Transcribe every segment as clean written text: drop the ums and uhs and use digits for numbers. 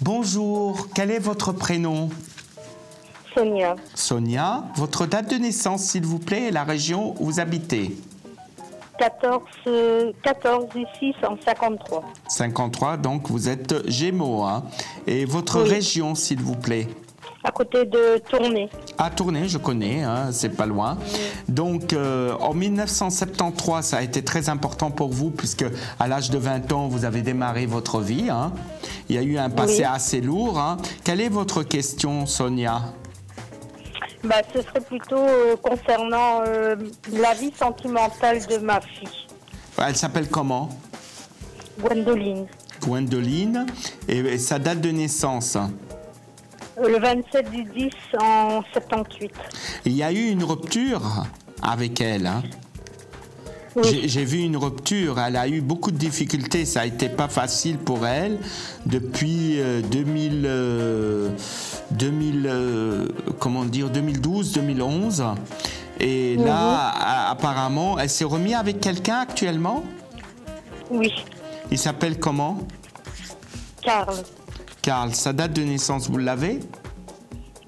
Bonjour, quel est votre prénom? Sonia. Sonia, votre date de naissance, s'il vous plaît, et la région où vous habitez? 14 du 6 en 53. 53, donc vous êtes Gémeaux, hein? Et votre Oui. région, s'il vous plaît? À côté de Tournai. À Tournai, je connais, hein, c'est pas loin. Donc, en 1973, ça a été très important pour vous, puisque à l'âge de 20 ans, vous avez démarré votre vie, hein. Il y a eu un passé assez lourd, hein. Quelle est votre question, Sonia? Bah, ce serait plutôt concernant la vie sentimentale de ma fille, Elle s'appelle comment? Gwendoline. Gwendoline. Et sa date de naissance? Le 27 du 10 en 78. Il y a eu une rupture avec elle, hein? Oui. J'ai vu une rupture, elle a eu beaucoup de difficultés, ça a été pas facile pour elle depuis 2012, 2011. Et là, apparemment, elle s'est remise avec quelqu'un actuellement? Oui. Il s'appelle comment? Karl. Karl, sa date de naissance, vous l'avez?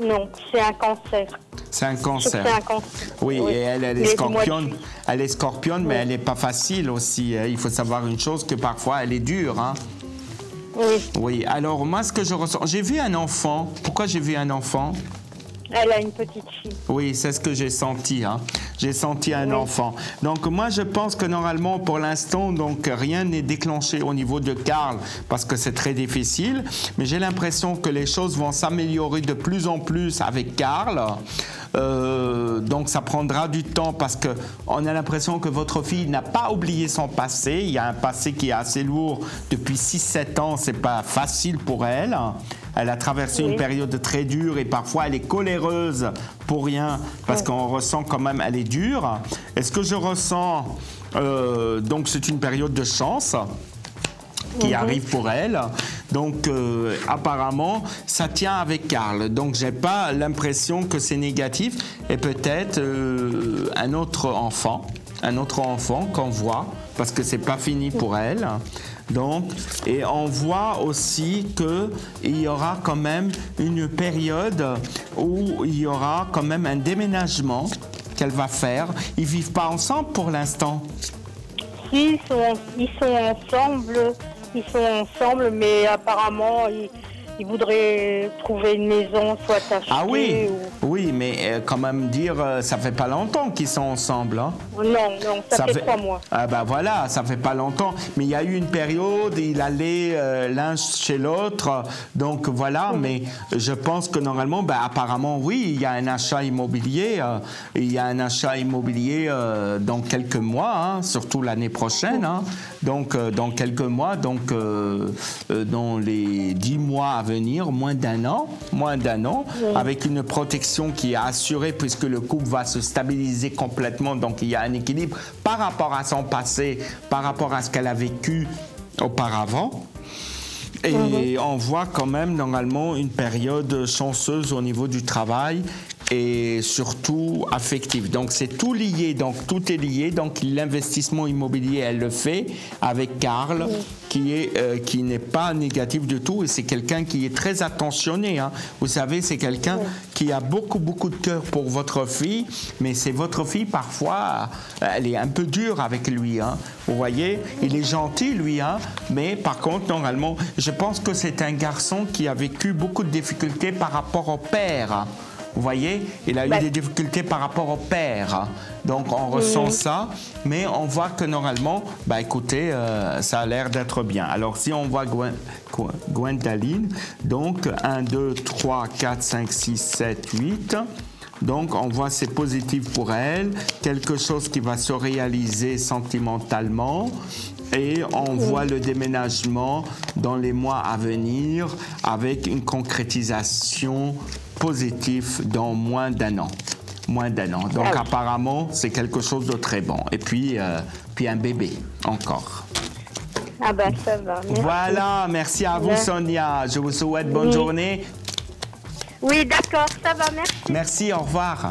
Non, c'est un cancer. C'est un C'est cancer. un cancer. Oui, et elle Il est est du mois de scorpionne. juillet. Elle est scorpionne, mais elle n'est pas facile aussi. Il faut savoir une chose, que parfois elle est dure, hein. Oui. Oui, alors moi, ce que je ressens... J'ai vu un enfant. Pourquoi j'ai vu un enfant? Elle a une petite fille. Oui, c'est ce que j'ai senti, hein. J'ai senti un enfant. Donc moi, je pense que normalement, pour l'instant, donc rien n'est déclenché au niveau de Karl, parce que c'est très difficile. Mais j'ai l'impression que les choses vont s'améliorer de plus en plus avec Karl. Donc ça prendra du temps, parce que on a l'impression que votre fille n'a pas oublié son passé. Il y a un passé qui est assez lourd depuis 6-7 ans. C'est pas facile pour elle. Elle a traversé une période très dure et parfois elle est coléreuse pour rien, parce qu'on ressent quand même elle est dure. Est-ce que je ressens donc c'est une période de chance qui arrive pour elle. Donc apparemment ça tient avec Karl. Donc j'ai pas l'impression que c'est négatif, et peut-être un autre enfant qu'on voit, parce que c'est pas fini pour elle. Donc, et on voit aussi qu'il y aura quand même une période où il y aura quand même un déménagement qu'elle va faire. Ils vivent pas ensemble pour l'instant. Si, ils sont ensemble, mais apparemment, ils voudraient trouver une maison, soit achetée. Ah oui, oui, mais quand même dire, ça fait pas longtemps qu'ils sont ensemble, hein? Non, ça fait 3 mois. Ah ben voilà, ça fait pas longtemps. Mais il y a eu une période, il allait l'un chez l'autre, donc voilà. Mais je pense que normalement, ben, apparemment, oui, il y a un achat immobilier. Il y a un achat immobilier dans quelques mois, hein, surtout l'année prochaine. Hein. Donc dans quelques mois, donc dans les 10 mois à venir, moins d'un an, avec une protection qui est assurée, puisque le couple va se stabiliser complètement. Donc il y a un équilibre par rapport à son passé, par rapport à ce qu'elle a vécu auparavant. Et on voit quand même normalement une période chanceuse au niveau du travail et surtout affective. Donc c'est tout lié, donc tout est lié. Donc l'investissement immobilier, elle le fait avec Karl, qui n'est pas négatif du tout, et c'est quelqu'un qui est très attentionné, hein. Vous savez, c'est quelqu'un qui a beaucoup de cœur pour votre fille, mais c'est votre fille parfois, elle est un peu dure avec lui, hein. Vous voyez, il est gentil lui, hein, mais par contre normalement, je pense que c'est un garçon qui a vécu beaucoup de difficultés par rapport au père. Vous voyez, il a eu des difficultés par rapport au père. Donc, on ressent ça, mais on voit que normalement, bah écoutez, ça a l'air d'être bien. Alors, si on voit Gwendoline, donc 1, 2, 3, 4, 5, 6, 7, 8... Donc, on voit c'est positif pour elle, quelque chose qui va se réaliser sentimentalement, et on voit le déménagement dans les mois à venir avec une concrétisation positive dans moins d'un an. Donc, apparemment, c'est quelque chose de très bon. Et puis un bébé encore. Ah ben, ça va. Merci. Voilà, merci à vous, Sonia. Je vous souhaite bonne journée. Oui, d'accord, ça va, merci. Merci, au revoir.